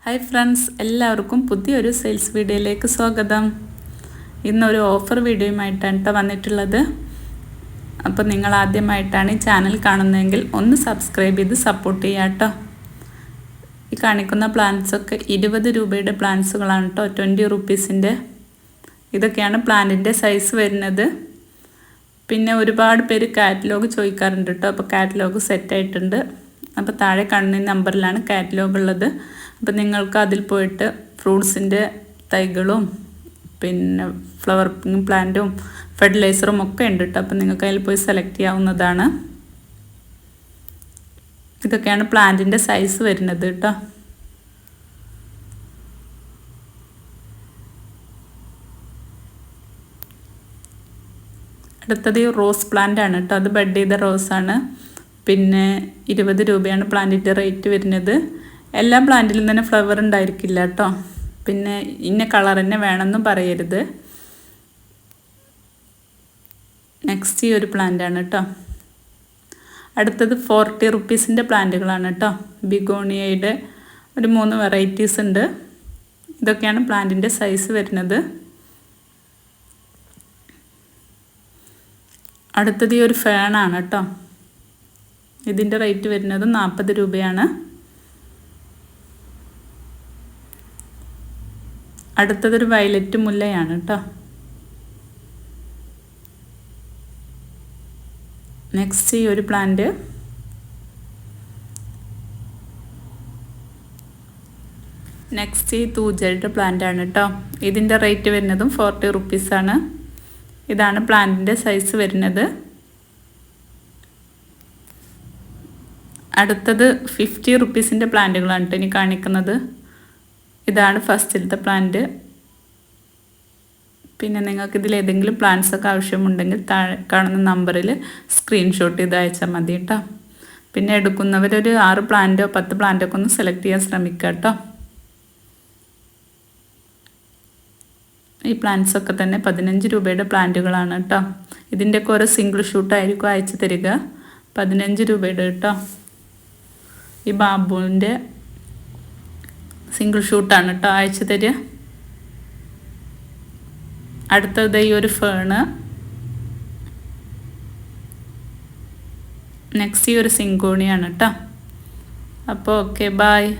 Hi friends, എല്ലാവർക്കും പുതിയൊരു sales വീഡിയോയിലേക്ക് സ്വാഗതം. ഇന്നൊരു ഓഫർ വീഡിയോയുമായിട്ടാണ് വന്നിട്ടുള്ളത്. അപ്പോൾ നിങ്ങൾ ആദ്യമായിട്ടാണ് ഈ ചാനൽ കാണുന്നതെങ്കിൽ ഒന്ന് സബ്സ്ക്രൈബ് ചെയ്ത് സപ്പോർട്ട് ചെയ്യാം കേട്ടോ. ഈ കാണിക്കുന്ന പ്ലാന്റ്സൊക്കെ 20 രൂപയുടെ പ്ലാന്റ്സുകളാണ് കേട്ടോ, 20 റുപ്പീസിൻ്റെ. ഇതൊക്കെയാണ് പ്ലാന്റിൻ്റെ സൈസ് വരുന്നത്. പിന്നെ ഒരുപാട് പേര് കാറ്റലോഗ് ചോദിക്കാറുണ്ട് കേട്ടോ. അപ്പോൾ കാറ്റലോഗ് സെറ്റായിട്ടുണ്ട്. അപ്പോൾ താഴെ കാണുന്ന നമ്പറിലാണ് കാറ്റലോഗ് ഉള്ളത്. അപ്പോൾ നിങ്ങൾക്ക് അതിൽ പോയിട്ട് ഫ്രൂട്ട്സിൻ്റെ തൈകളും പിന്നെ ഫ്ലവർ പ്ലാന്റും ഫെർട്ടിലൈസറും ഒക്കെ ഉണ്ട് കേട്ടോ. അപ്പോൾ നിങ്ങൾക്ക് അതിൽ പോയി സെലക്ട് ചെയ്യാവുന്നതാണ്. ഇതൊക്കെയാണ് പ്ലാന്റിൻ്റെ സൈസ് വരുന്നത് കേട്ടോ. അടുത്തത് ഈ റോസ് പ്ലാന്റ് ആണ് കേട്ടോ. അത് ബഡ് ചെയ്ത റോസാണ്. പിന്നെ 20 രൂപയാണ് പ്ലാന്റിൻ്റെ റേറ്റ് വരുന്നത്. എല്ലാ പ്ലാന്റിലും തന്നെ ഫ്ലവർ ഉണ്ടായിരിക്കില്ല കേട്ടോ. പിന്നെ ഇന്ന കളർ തന്നെ വേണമെന്നും പറയരുത്. നെക്സ്റ്റ് ഈ ഒരു പ്ലാന്റ് ആണ് കേട്ടോ. അടുത്തത് 40 റുപ്പീസിൻ്റെ പ്ലാന്റുകളാണ് കേട്ടോ. ബിഗോണിയയുടെ ഒരു 3 വെറൈറ്റീസ് ഉണ്ട്. ഇതൊക്കെയാണ് പ്ലാന്റിൻ്റെ സൈസ് വരുന്നത്. അടുത്തത് ഈ ഒരു ഫേണാണ് കേട്ടോ. ഇതിൻ്റെ റേറ്റ് വരുന്നത് 40 രൂപയാണ്. അടുത്തതൊരു വയലറ്റ് മുല്ലയാണ് കേട്ടോ. നെക്സ്റ്റ് ഈ ഒരു പ്ലാന്റ്. നെക്സ്റ്റ് ഈ തൂജയുടെ പ്ലാന്റ് ആണ് കേട്ടോ. ഇതിൻ്റെ റേറ്റ് വരുന്നതും 40 റുപ്പീസാണ്. ഇതാണ് പ്ലാന്റിൻ്റെ സൈസ് വരുന്നത്. അടുത്തത് 50 റുപ്പീസിൻ്റെ പ്ലാന്റുകളാണ് കേട്ടോ ഇനി കാണിക്കുന്നത്. ഇതാണ് ഫസ്റ്റിലത്തെ പ്ലാന്റ്. പിന്നെ നിങ്ങൾക്ക് ഇതിൽ ഏതെങ്കിലും പ്ലാന്റ്സൊക്കെ ആവശ്യമുണ്ടെങ്കിൽ താഴെ കാണുന്ന നമ്പറിൽ സ്ക്രീൻഷോട്ട് ചെയ്ത് അയച്ചാൽ മതി കേട്ടോ. പിന്നെ എടുക്കുന്നവരൊരു 6 പ്ലാന്റോ 10 പ്ലാന്റോ ഒക്കെ ഒന്ന് സെലക്ട് ചെയ്യാൻ ശ്രമിക്കുക കേട്ടോ. ഈ പ്ലാന്റ്സൊക്കെ തന്നെ 15 രൂപയുടെ പ്ലാന്റുകളാണ് കേട്ടോ. ഇതിൻ്റെയൊക്കെ ഓരോ സിംഗിൾ ഷൂട്ടായിരിക്കും അയച്ചു തരിക. 15 രൂപയുടെ കേട്ടോ. ഈ ബാബുവിൻ്റെ സിംഗിൾ ഷൂട്ടാണ് കേട്ടോ അയച്ചു തരിക. അടുത്തത് ഈ ഒരു ഫേണ്. നെക്സ്റ്റ് ഈ ഒരു സിങ്കോണിയാണ് കേട്ടോ. അപ്പോൾ ഓക്കെ, ബായ്.